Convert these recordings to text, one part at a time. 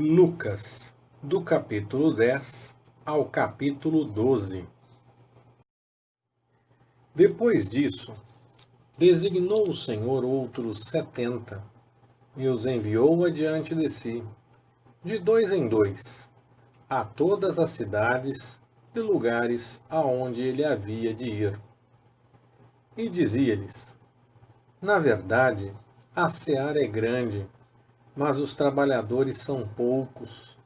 Lucas, do capítulo 10 ao capítulo 12. Depois disso, designou o Senhor outros 70 e os enviou adiante de si, de dois em dois, a todas as cidades e lugares aonde ele havia de ir. E dizia-lhes: Na verdade, a seara é grande, mas os trabalhadores são poucos.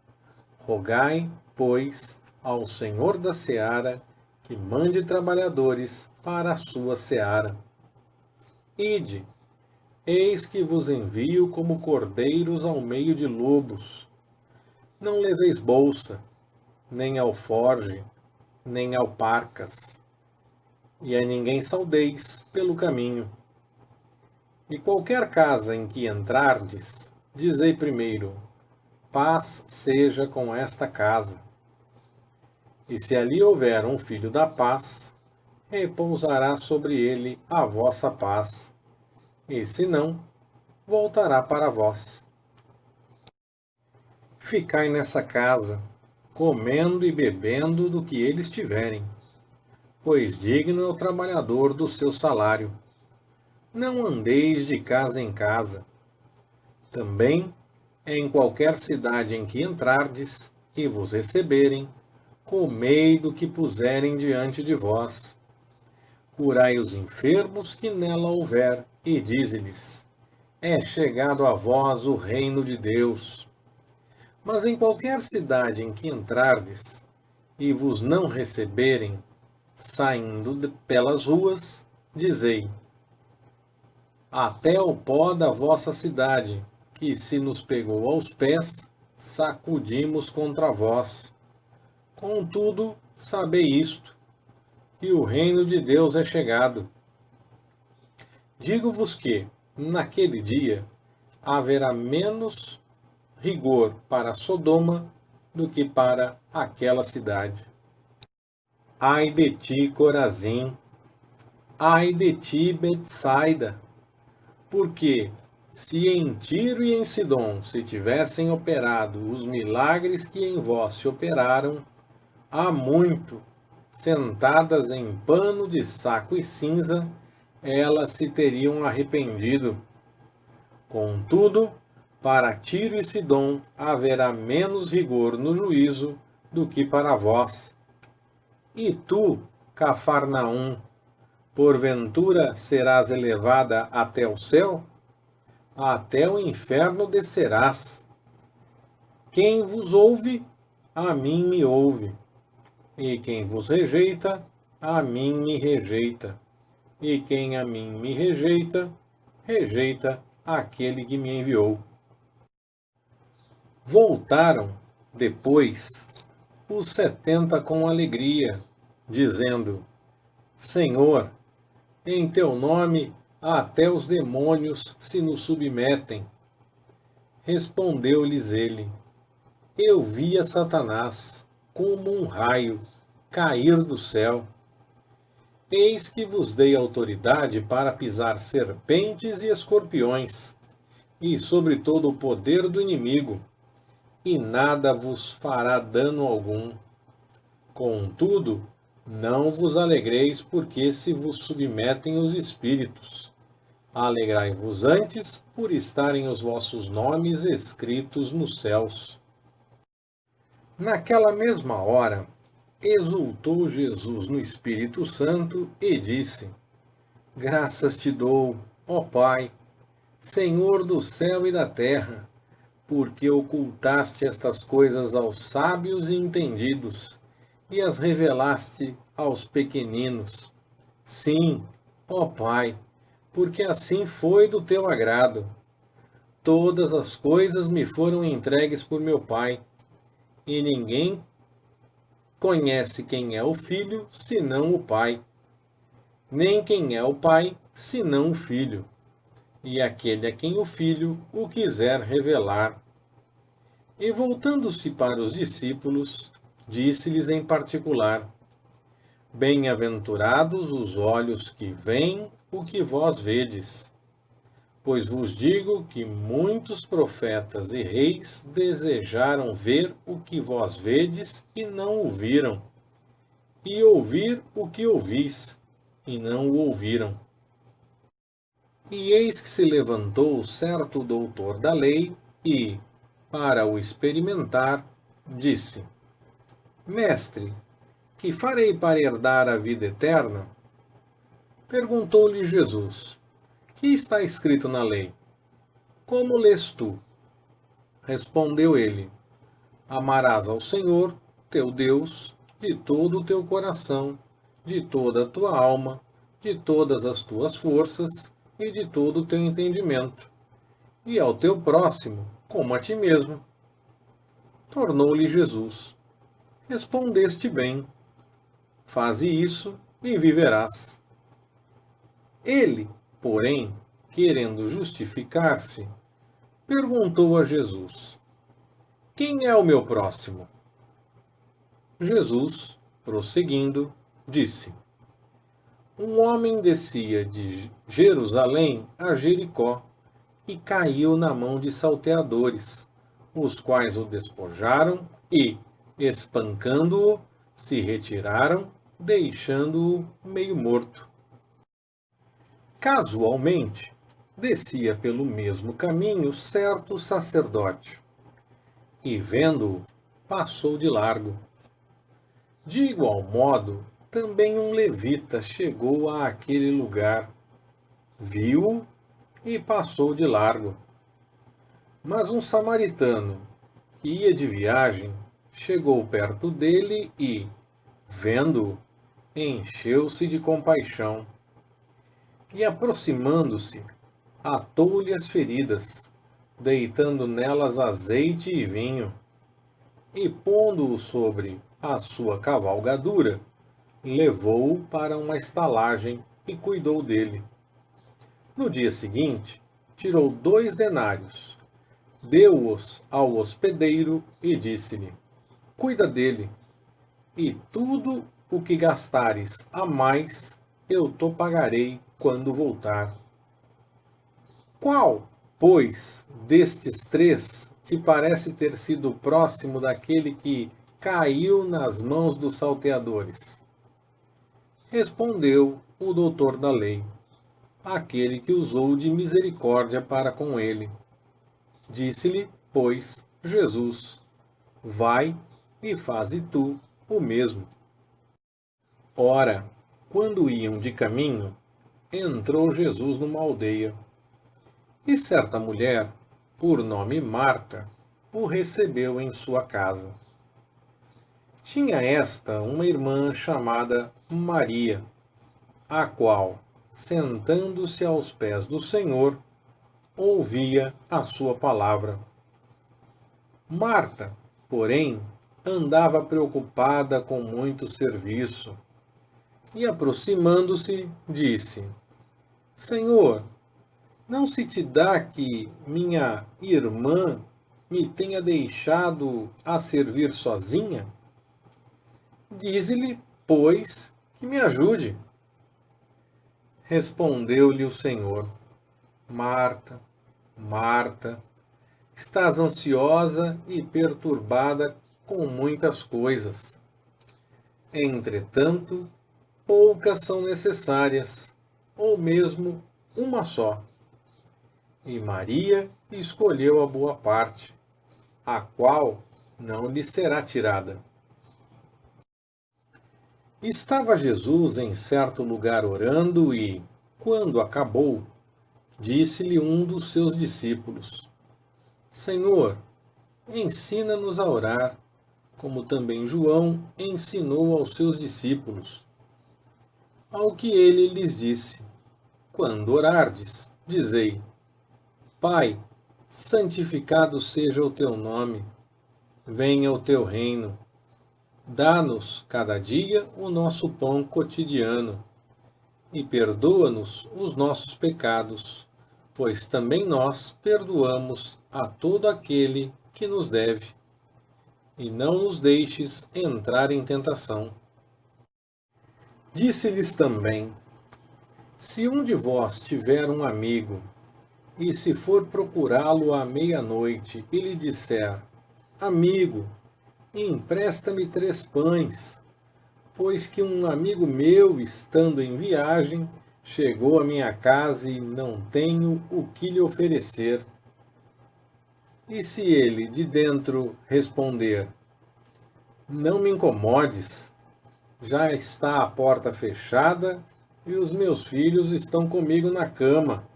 Rogai, pois, ao Senhor da seara que mande trabalhadores para a sua seara. Ide, eis que vos envio como cordeiros ao meio de lobos. Não leveis bolsa, nem alforge, nem alparcas, e a ninguém saudeis pelo caminho. E qualquer casa em que entrardes, dizei primeiro: paz seja com esta casa. E se ali houver um filho da paz, repousará sobre ele a vossa paz, e se não, voltará para vós. Ficai nessa casa, comendo e bebendo do que eles tiverem, pois digno é o trabalhador do seu salário. Não andeis de casa em casa. Também, em qualquer cidade em que entrardes e vos receberem, comei do que puserem diante de vós. Curai os enfermos que nela houver, e dize-lhes: é chegado a vós o reino de Deus. Mas em qualquer cidade em que entrardes, e vos não receberem, saindo pelas ruas, dizei: até o pó da vossa cidade, que se nos pegou aos pés, sacudimos contra vós. Contudo, sabei isto, que o reino de Deus é chegado. Digo-vos que, naquele dia, haverá menos rigor para Sodoma do que para aquela cidade. Ai de ti, Corazim! Ai de ti, Betsaida! Porque, se em Tiro e em Sidom se tivessem operado os milagres que em vós se operaram, há muito, sentadas em pano de saco e cinza, elas se teriam arrependido. Contudo, para Tiro e Sidom haverá menos rigor no juízo do que para vós. E tu, Cafarnaum, porventura serás elevada até o céu? Até o inferno descerás. Quem vos ouve, a mim me ouve. E quem vos rejeita, a mim me rejeita. E quem a mim me rejeita, rejeita aquele que me enviou. Voltaram, depois, os 70 com alegria, dizendo: Senhor, em teu nome até os demônios se nos submetem. Respondeu-lhes ele: Eu vi a Satanás, como um raio, cair do céu. Eis que vos dei autoridade para pisar serpentes e escorpiões, e sobre todo o poder do inimigo, e nada vos fará dano algum. Contudo, não vos alegreis porque se vos submetem os espíritos. Alegrai-vos antes por estarem os vossos nomes escritos nos céus. Naquela mesma hora, exultou Jesus no Espírito Santo e disse: Graças te dou, ó Pai, Senhor do céu e da terra, porque ocultaste estas coisas aos sábios e entendidos, e as revelaste aos pequeninos. Sim, ó Pai, porque assim foi do teu agrado. Todas as coisas me foram entregues por meu Pai, e ninguém conhece quem é o Filho, senão o Pai, nem quem é o Pai, senão o Filho, e aquele a quem o Filho o quiser revelar. E voltando-se para os discípulos, disse-lhes em particular: Bem-aventurados os olhos que veem o que vós vedes. Pois vos digo que muitos profetas e reis desejaram ver o que vós vedes e não o viram, e ouvir o que ouvis e não o ouviram. E eis que se levantou certo doutor da lei e, para o experimentar, disse: Mestre, que farei para herdar a vida eterna? Perguntou-lhe Jesus: Que está escrito na lei? Como lês tu? Respondeu ele: Amarás ao Senhor, teu Deus, de todo o teu coração, de toda a tua alma, de todas as tuas forças e de todo o teu entendimento, e ao teu próximo como a ti mesmo. Tornou-lhe Jesus: Respondeste bem. Faze isso e viverás. Ele, porém, querendo justificar-se, perguntou a Jesus: Quem é o meu próximo? Jesus, prosseguindo, disse: Um homem descia de Jerusalém a Jericó e caiu na mão de salteadores, os quais o despojaram e, espancando-o, se retiraram, deixando-o meio morto. Casualmente, descia pelo mesmo caminho certo sacerdote, e, vendo-o, passou de largo. De igual modo, também um levita chegou àquele lugar, viu-o e passou de largo. Mas um samaritano, que ia de viagem, chegou perto dele e, vendo-o, encheu-se de compaixão. E, aproximando-se, atou-lhe as feridas, deitando nelas azeite e vinho, e, pondo-o sobre a sua cavalgadura, levou-o para uma estalagem e cuidou dele. No dia seguinte, tirou 2 denários, deu-os ao hospedeiro e disse-lhe: Cuida dele, e tudo o que gastares a mais eu te pagarei quando voltar. Qual, pois, destes 3 te parece ter sido próximo daquele que caiu nas mãos dos salteadores? Respondeu o doutor da lei: Aquele que usou de misericórdia para com ele. Disse-lhe, pois, Jesus: Vai e faze tu o mesmo. Ora, quando iam de caminho, entrou Jesus numa aldeia. E certa mulher, por nome Marta, o recebeu em sua casa. Tinha esta uma irmã chamada Maria, a qual, sentando-se aos pés do Senhor, ouvia a sua palavra. Marta, porém, andava preocupada com muito serviço, e aproximando-se, disse: Senhor, não se te dá que minha irmã me tenha deixado a servir sozinha? Dize-lhe, pois, que me ajude. Respondeu-lhe o Senhor: Marta, Marta, estás ansiosa e perturbada com muitas coisas. Entretanto, poucas são necessárias, ou mesmo uma só. E Maria escolheu a boa parte, a qual não lhe será tirada. Estava Jesus em certo lugar orando e, quando acabou, disse-lhe um dos seus discípulos: Senhor, ensina-nos a orar, como também João ensinou aos seus discípulos. Ao que ele lhes disse: Quando orardes, dizei: Pai, santificado seja o teu nome, venha o teu reino. Dá-nos cada dia o nosso pão cotidiano, e perdoa-nos os nossos pecados, pois também nós perdoamos a todo aquele que nos deve. E não nos deixes entrar em tentação. Disse-lhes também: Se um de vós tiver um amigo, E se for procurá-lo à meia-noite e lhe disser: Amigo, empresta-me 3 pães, pois que um amigo meu, estando em viagem, chegou à minha casa e não tenho o que lhe oferecer. E se ele de dentro responder: Não me incomodes, já está a porta fechada e os meus filhos estão comigo na cama.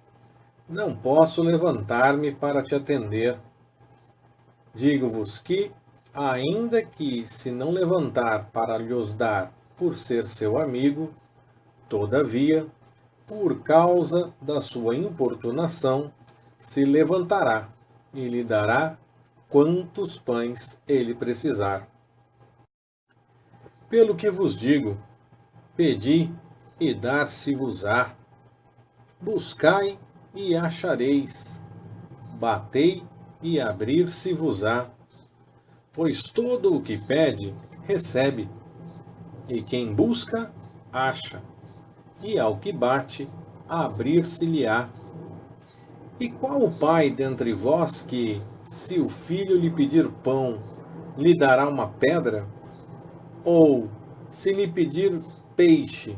Não posso levantar-me para te atender. Digo-vos que, ainda que se não levantar para lhos dar por ser seu amigo, todavia, por causa da sua importunação, se levantará e lhe dará quantos pães ele precisar. Pelo que vos digo, pedi e dar-se-vos-á, buscai e achareis, batei e abrir-se-vos-á, pois todo o que pede, recebe, e quem busca, acha, e ao que bate, abrir-se-lhe-á. E qual o pai dentre vós que, se o filho lhe pedir pão, lhe dará uma pedra? Ou, se lhe pedir peixe,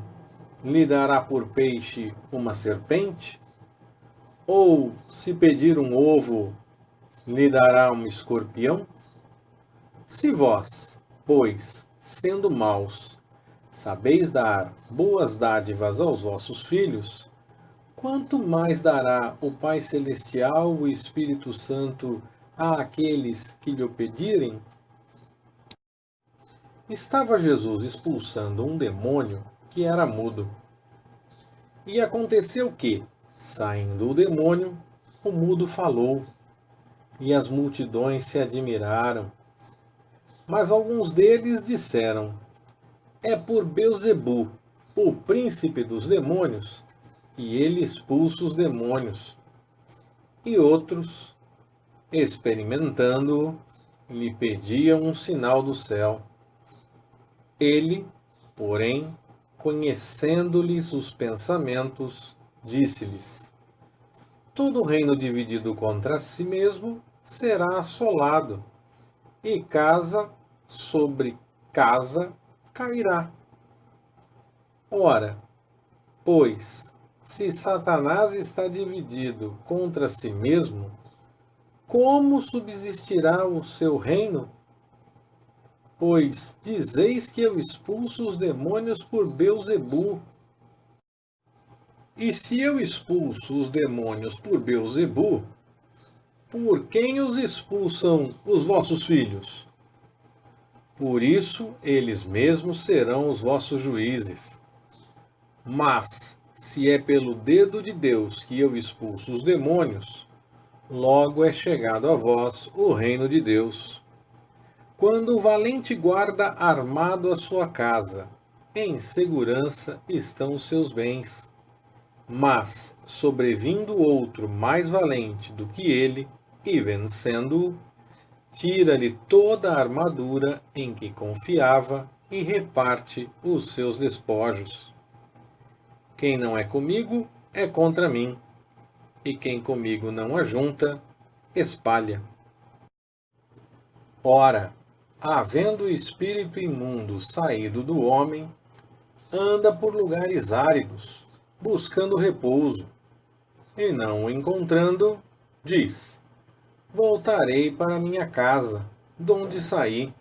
lhe dará por peixe uma serpente? Ou, se pedir um ovo, lhe dará um escorpião? Se vós, pois, sendo maus, sabeis dar boas dádivas aos vossos filhos, quanto mais dará o Pai Celestial o Espírito Santo àqueles que lhe pedirem? Estava Jesus expulsando um demônio que era mudo. E aconteceu que, saindo o demônio, o mudo falou, e as multidões se admiraram. Mas alguns deles disseram: É por Beelzebu, o príncipe dos demônios, que ele expulsa os demônios. E outros, experimentando-o, lhe pediam um sinal do céu. Ele, porém, conhecendo-lhes os pensamentos, disse-lhes: Todo reino dividido contra si mesmo será assolado, e casa sobre casa cairá. Ora, pois, se Satanás está dividido contra si mesmo, como subsistirá o seu reino? Pois dizeis que eu expulso os demônios por Beelzebu. E se eu expulso os demônios por Beelzebu, por quem os expulsam os vossos filhos? Por isso eles mesmos serão os vossos juízes. Mas, se é pelo dedo de Deus que eu expulso os demônios, logo é chegado a vós o reino de Deus. Quando o valente guarda armado a sua casa, em segurança estão os seus bens. Mas, sobrevindo outro mais valente do que ele, e vencendo-o, tira-lhe toda a armadura em que confiava e reparte os seus despojos. Quem não é comigo é contra mim, e quem comigo não ajunta, espalha. Ora, havendo o espírito imundo saído do homem, anda por lugares áridos, buscando repouso, e não o encontrando, diz: Voltarei para minha casa, donde saí.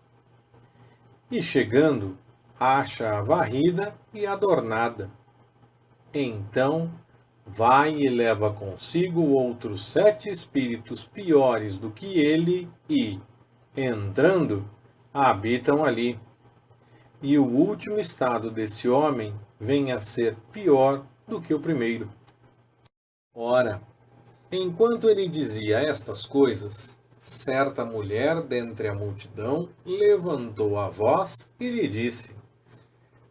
E chegando, acha-a varrida e adornada. Então vai e leva consigo outros 7 espíritos piores do que ele e, entrando, habitam ali. E o último estado desse homem vem a ser pior do que o primeiro. Ora, enquanto ele dizia estas coisas, certa mulher dentre a multidão levantou a voz e lhe disse: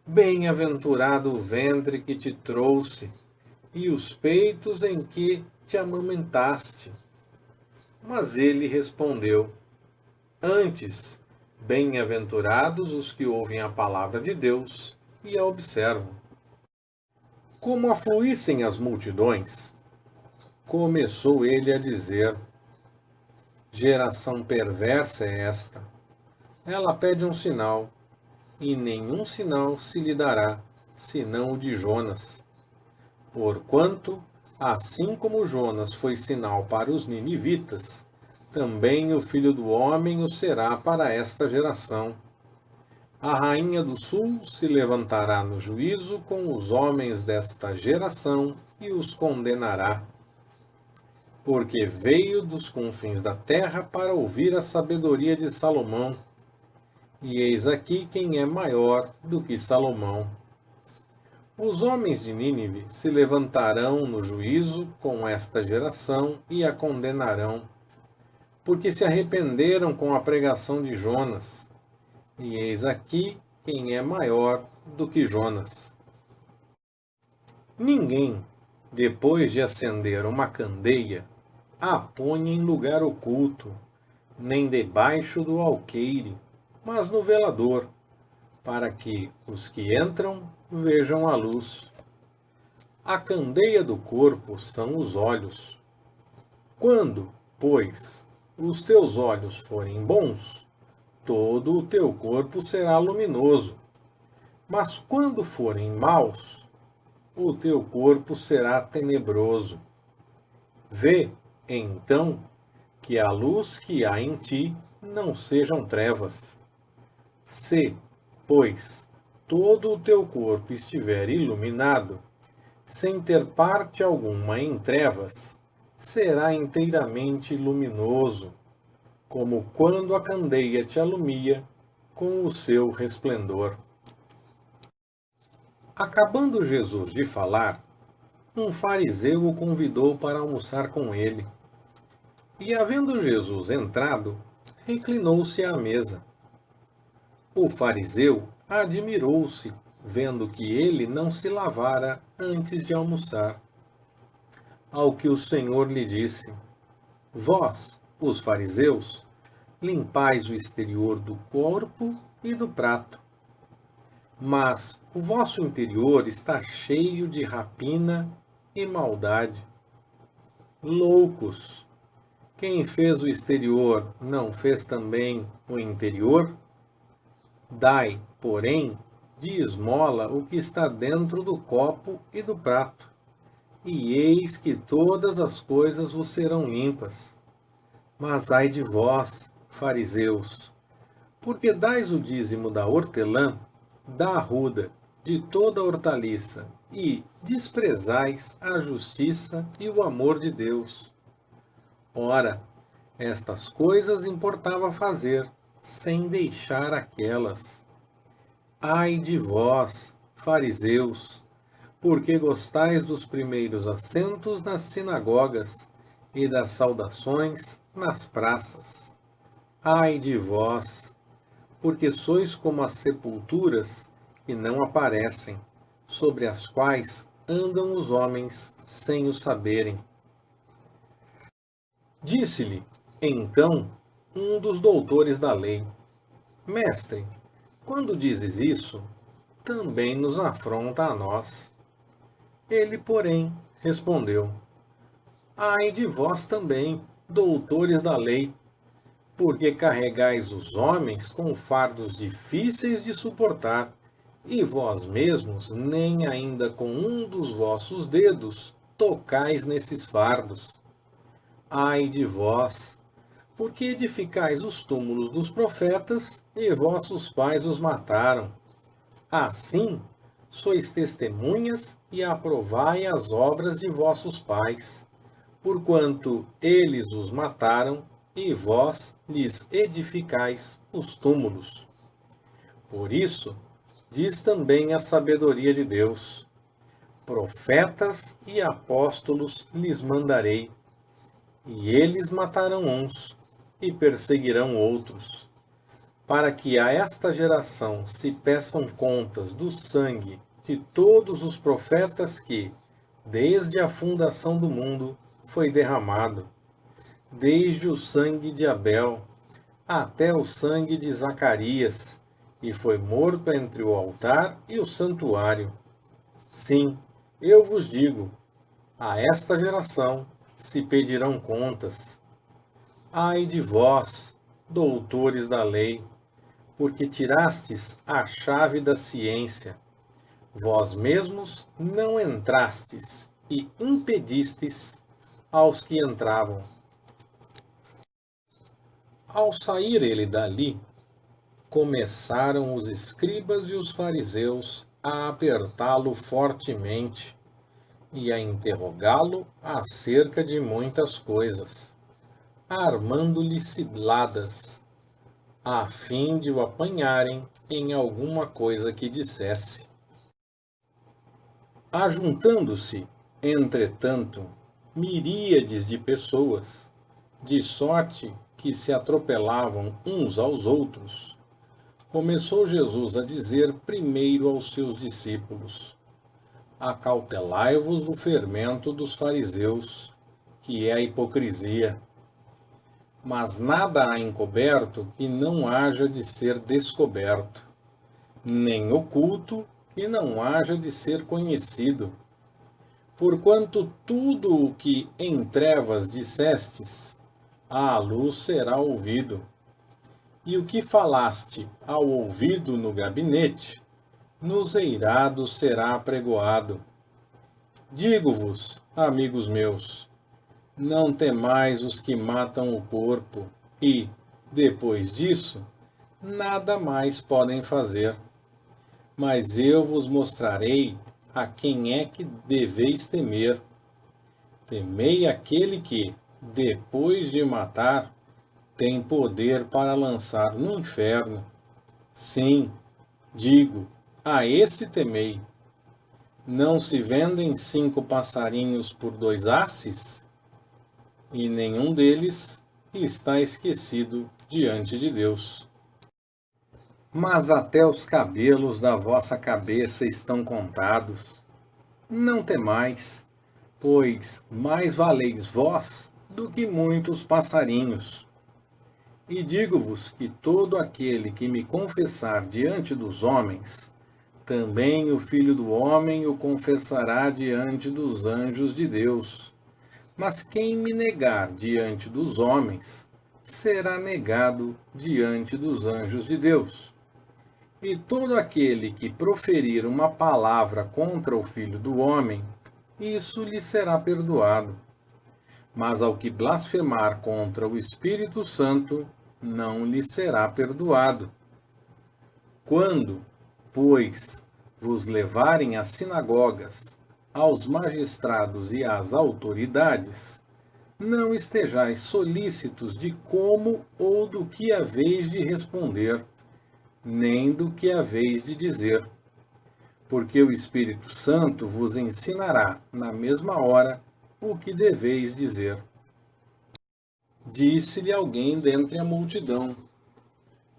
Bem-aventurado o ventre que te trouxe, e os peitos em que te amamentaste. Mas ele respondeu: Antes, bem-aventurados os que ouvem a palavra de Deus e a observam. Como afluíssem as multidões, começou ele a dizer: geração perversa é esta. Ela pede um sinal, e nenhum sinal se lhe dará, senão o de Jonas. Porquanto, assim como Jonas foi sinal para os ninivitas, também o Filho do Homem o será para esta geração. A rainha do sul se levantará no juízo com os homens desta geração e os condenará. Porque veio dos confins da terra para ouvir a sabedoria de Salomão. E eis aqui quem é maior do que Salomão. Os homens de Nínive se levantarão no juízo com esta geração e a condenarão, porque se arrependeram com a pregação de Jonas. E eis aqui quem é maior do que Jonas. Ninguém, depois de acender uma candeia, a põe em lugar oculto, nem debaixo do alqueire, mas no velador, para que os que entram vejam a luz. A candeia do corpo são os olhos. Quando, pois, os teus olhos forem bons, todo o teu corpo será luminoso. Mas quando forem maus, o teu corpo será tenebroso. Vê, então, que a luz que há em ti não sejam trevas. Se, pois, todo o teu corpo estiver iluminado, sem ter parte alguma em trevas, será inteiramente luminoso, como quando a candeia te alumia com o seu resplendor. Acabando Jesus de falar, um fariseu o convidou para almoçar com ele. E havendo Jesus entrado, reclinou-se à mesa. O fariseu admirou-se, vendo que ele não se lavara antes de almoçar. Ao que o Senhor lhe disse: Vós, os fariseus, limpais o exterior do corpo e do prato, mas o vosso interior está cheio de rapina e maldade. Loucos! Quem fez o exterior não fez também o interior? Dai, porém, de esmola o que está dentro do copo e do prato, e eis que todas as coisas vos serão limpas. Mas ai de vós, fariseus, porque dais o dízimo da hortelã, da arruda, de toda a hortaliça, e desprezais a justiça e o amor de Deus. Ora, estas coisas importava fazer, sem deixar aquelas. Ai de vós, fariseus, porque gostais dos primeiros assentos nas sinagogas e das saudações nas praças. Ai de vós, porque sois como as sepulturas que não aparecem, sobre as quais andam os homens sem o saberem. Disse-lhe, então, um dos doutores da lei: Mestre, quando dizes isso, também nos afronta a nós. Ele, porém, respondeu: Ai de vós também, doutores da lei, porque carregais os homens com fardos difíceis de suportar, e vós mesmos nem ainda com um dos vossos dedos tocais nesses fardos. Ai de vós, porque edificais os túmulos dos profetas, e vossos pais os mataram. Assim, sois testemunhas e aprovai as obras de vossos pais, porquanto eles os mataram, e vós lhes edificais os túmulos. Por isso, diz também a sabedoria de Deus: Profetas e apóstolos lhes mandarei, e eles matarão uns e perseguirão outros, para que a esta geração se peçam contas do sangue de todos os profetas que, desde a fundação do mundo, foi derramado, desde o sangue de Abel até o sangue de Zacarias, e foi morto entre o altar e o santuário. Sim, eu vos digo, a esta geração se pedirão contas. Ai de vós, doutores da lei, porque tirastes a chave da ciência. Vós mesmos não entrastes e impedistes aos que entravam. Ao sair ele dali, começaram os escribas e os fariseus a apertá-lo fortemente e a interrogá-lo acerca de muitas coisas, armando-lhe ciladas, a fim de o apanharem em alguma coisa que dissesse. Ajuntando-se, entretanto, miríades de pessoas, de sorte que se atropelavam uns aos outros, começou Jesus a dizer primeiro aos seus discípulos: acautelai-vos do fermento dos fariseus, que é a hipocrisia. Mas nada há encoberto que não haja de ser descoberto, nem oculto que não haja de ser conhecido. Porquanto tudo o que em trevas dissestes, à luz será ouvido. E o que falaste ao ouvido no gabinete, nos eirados será apregoado. Digo-vos, amigos meus, não temais os que matam o corpo, e, depois disso, nada mais podem fazer. Mas eu vos mostrarei a quem é que deveis temer. Temei aquele que, depois de matar, tem poder para lançar no inferno. Sim, digo, a esse temei. Não se vendem 5 passarinhos por 2 asses? E nenhum deles está esquecido diante de Deus. Mas até os cabelos da vossa cabeça estão contados. Não temais, pois mais valeis vós do que muitos passarinhos. E digo-vos que todo aquele que me confessar diante dos homens, também o Filho do Homem o confessará diante dos anjos de Deus. Mas quem me negar diante dos homens, será negado diante dos anjos de Deus. E todo aquele que proferir uma palavra contra o Filho do Homem, isso lhe será perdoado. Mas ao que blasfemar contra o Espírito Santo, não lhe será perdoado. Quando, pois, vos levarem às sinagogas, aos magistrados e às autoridades, não estejais solícitos de como ou do que haveis de responder, nem do que haveis de dizer, porque o Espírito Santo vos ensinará na mesma hora o que deveis dizer. Disse-lhe alguém dentre a multidão: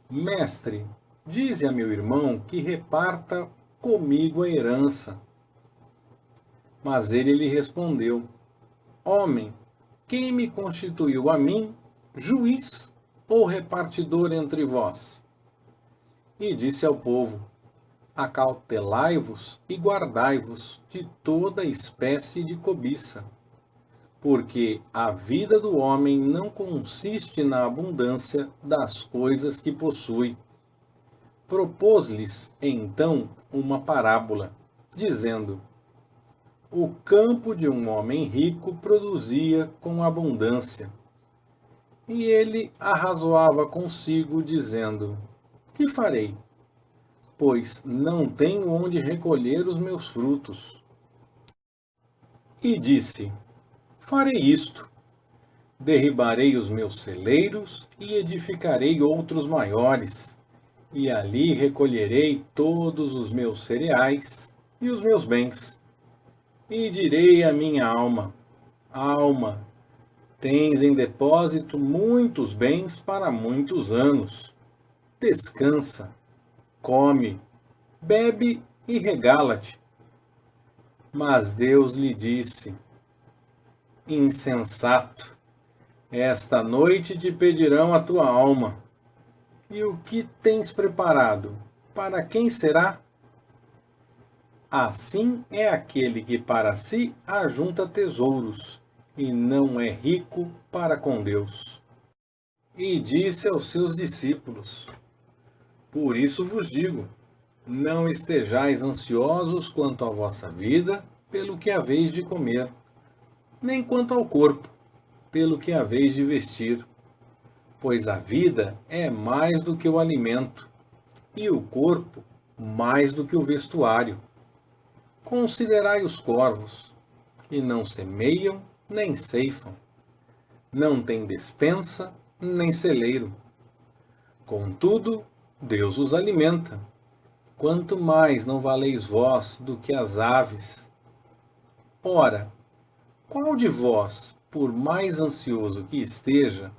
Mestre, dize a meu irmão que reparta comigo a herança. Mas ele lhe respondeu: Homem, quem me constituiu a mim juiz ou repartidor entre vós? E disse ao povo: acautelai-vos e guardai-vos de toda espécie de cobiça, porque a vida do homem não consiste na abundância das coisas que possui. Propôs-lhes então uma parábola, dizendo: o campo de um homem rico produzia com abundância. E ele arrazoava consigo, dizendo: que farei? Pois não tenho onde recolher os meus frutos. E disse: farei isto: derribarei os meus celeiros e edificarei outros maiores, e ali recolherei todos os meus cereais e os meus bens. E direi à minha alma: alma, tens em depósito muitos bens para muitos anos. Descansa, come, bebe e regala-te. Mas Deus lhe disse: insensato, esta noite te pedirão a tua alma. E o que tens preparado, para quem será? Assim é aquele que para si ajunta tesouros e não é rico para com Deus. E disse aos seus discípulos: Por isso vos digo, não estejais ansiosos quanto à vossa vida, pelo que haveis de comer, nem quanto ao corpo, pelo que haveis de vestir. Pois a vida é mais do que o alimento, e o corpo mais do que o vestuário. Considerai os corvos, que não semeiam nem ceifam, não têm despensa nem celeiro. Contudo, Deus os alimenta. Quanto mais não valeis vós do que as aves? Ora, qual de vós, por mais ansioso que esteja,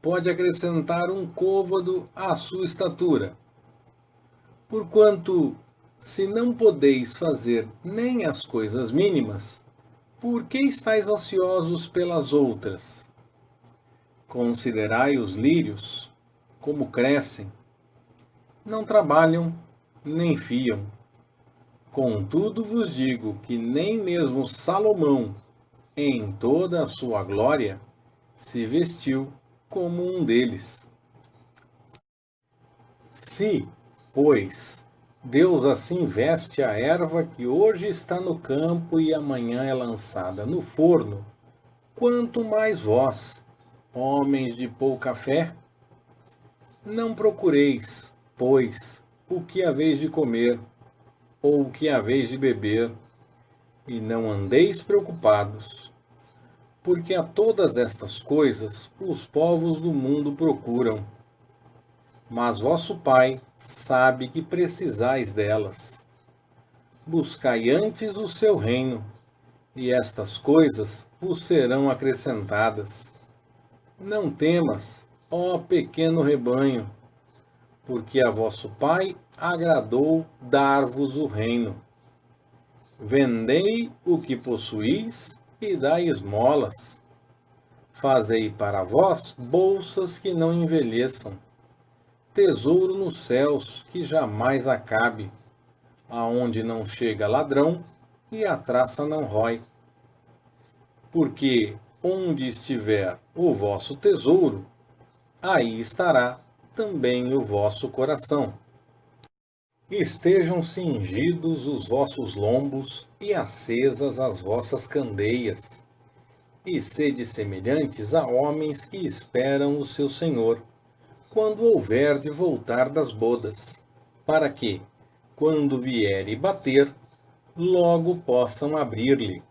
pode acrescentar um côvado à sua estatura? Porquanto, se não podeis fazer nem as coisas mínimas, por que estáis ansiosos pelas outras? Considerai os lírios, como crescem. Não trabalham, nem fiam. Contudo vos digo que nem mesmo Salomão, em toda a sua glória, se vestiu como um deles. Se, pois, Deus assim veste a erva que hoje está no campo e amanhã é lançada no forno, quanto mais vós, homens de pouca fé? Não procureis, pois, o que haveis de comer, ou o que haveis de beber, e não andeis preocupados, porque a todas estas coisas os povos do mundo procuram. Mas vosso Pai sabe que precisais delas. Buscai antes o seu reino, e estas coisas vos serão acrescentadas. Não temas, ó pequeno rebanho, porque a vosso Pai agradou dar-vos o reino. Vendei o que possuís e dai esmolas. Fazei para vós bolsas que não envelheçam, tesouro nos céus que jamais acabe, aonde não chega ladrão e a traça não rói. Porque onde estiver o vosso tesouro, aí estará também o vosso coração. Estejam cingidos os vossos lombos e acesas as vossas candeias, e sede semelhantes a homens que esperam o seu Senhor, quando houver de voltar das bodas, para que, quando vier e bater, logo possam abrir-lhe.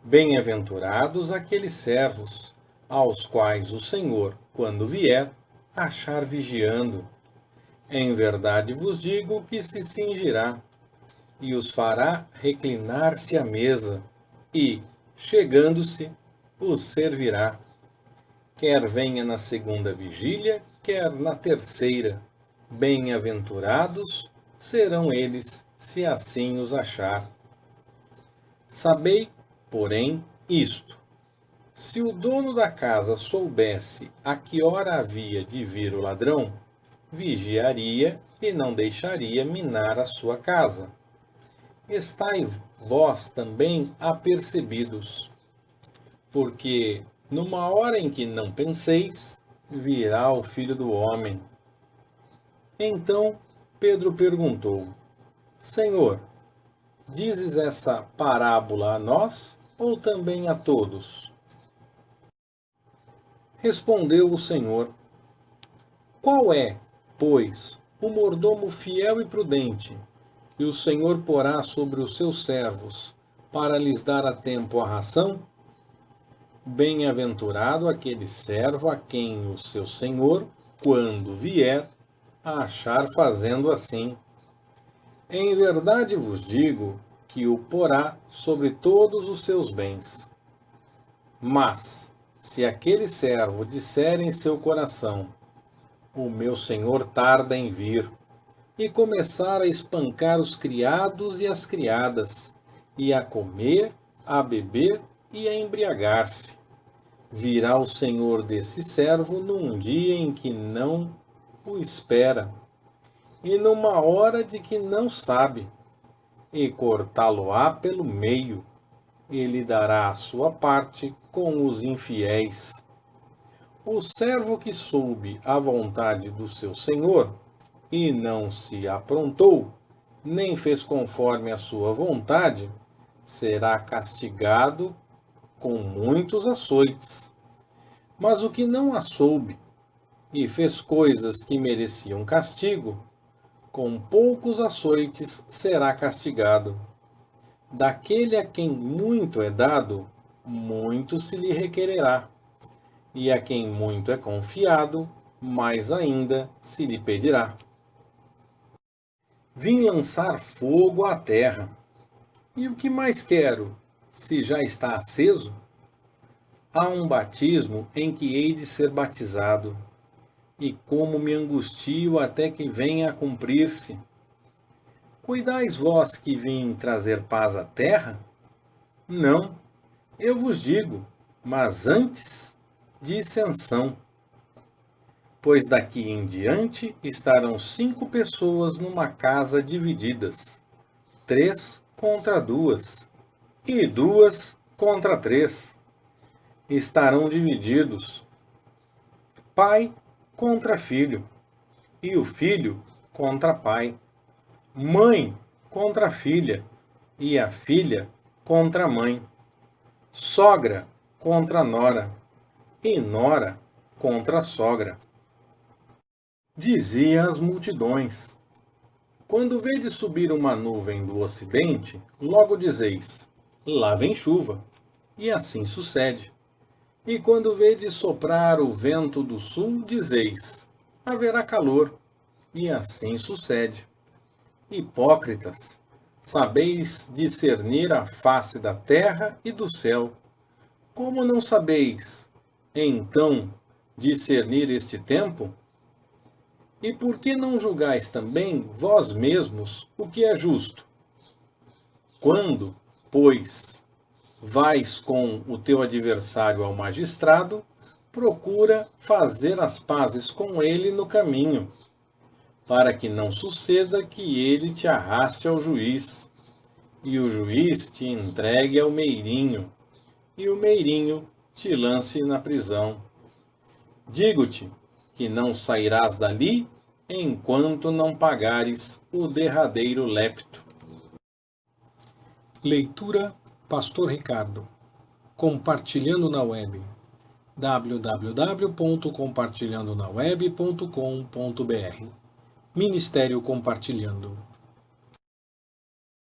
Bem-aventurados aqueles servos, aos quais o Senhor, quando vier, achar vigiando. Em verdade vos digo que se cingirá, e os fará reclinar-se à mesa, e, chegando-se, os servirá. Quer venha na segunda vigília, quer na terceira. Bem-aventurados serão eles, se assim os achar. Sabei, porém, isto: se o dono da casa soubesse a que hora havia de vir o ladrão, vigiaria e não deixaria minar a sua casa. Estai vós também apercebidos, porque numa hora em que não penseis, virá o Filho do Homem. Então Pedro perguntou: Senhor, dizes essa parábola a nós ou também a todos? Respondeu o Senhor: Qual é, pois, o mordomo fiel e prudente, que o Senhor porá sobre os seus servos, para lhes dar a tempo a ração? Bem-aventurado aquele servo a quem o seu Senhor, quando vier, achar fazendo assim. Em verdade vos digo que o porá sobre todos os seus bens. Mas, se aquele servo disser em seu coração: O meu senhor tarda em vir, e começar a espancar os criados e as criadas, e a comer, a beber e a embriagar-se, virá o senhor desse servo num dia em que não o espera, e numa hora de que não sabe, e cortá-lo-á pelo meio, ele dará a sua parte com os infiéis. O servo que soube a vontade do seu senhor e não se aprontou, nem fez conforme a sua vontade, será castigado com muitos açoites. Mas o que não a soube e fez coisas que mereciam castigo, com poucos açoites será castigado. Daquele a quem muito é dado, muito se lhe requererá, e a quem muito é confiado, mais ainda se lhe pedirá. Vim lançar fogo à terra. E o que mais quero, se já está aceso? Há um batismo em que hei de ser batizado, e como me angustio até que venha a cumprir-se. Cuidais vós que vim trazer paz à terra? Não, eu vos digo, mas antes dissensão. Pois daqui em diante estarão 5 pessoas numa casa divididas, 3 contra 2, e 2 contra 3. Estarão divididos, pai contra filho, e o filho contra pai, mãe contra filha, e a filha contra a mãe, sogra contra nora, e nora contra sogra. Dizia às multidões: quando vedes subir uma nuvem do ocidente, logo dizeis: lá vem chuva, e assim sucede. E quando vedes soprar o vento do sul, dizeis: haverá calor, e assim sucede. Hipócritas, sabeis discernir a face da terra e do céu. Como não sabeis, então, discernir este tempo? E por que não julgais também vós mesmos o que é justo? Quando, pois, vais com o teu adversário ao magistrado, procura fazer as pazes com ele no caminho, para que não suceda que ele te arraste ao juiz, e o juiz te entregue ao meirinho, e o meirinho te lance na prisão. Digo-te que não sairás dali enquanto não pagares o derradeiro lepto. Leitura Pastor Ricardo. Compartilhando na web. www.compartilhandonaweb.com.br. Ministério Compartilhando.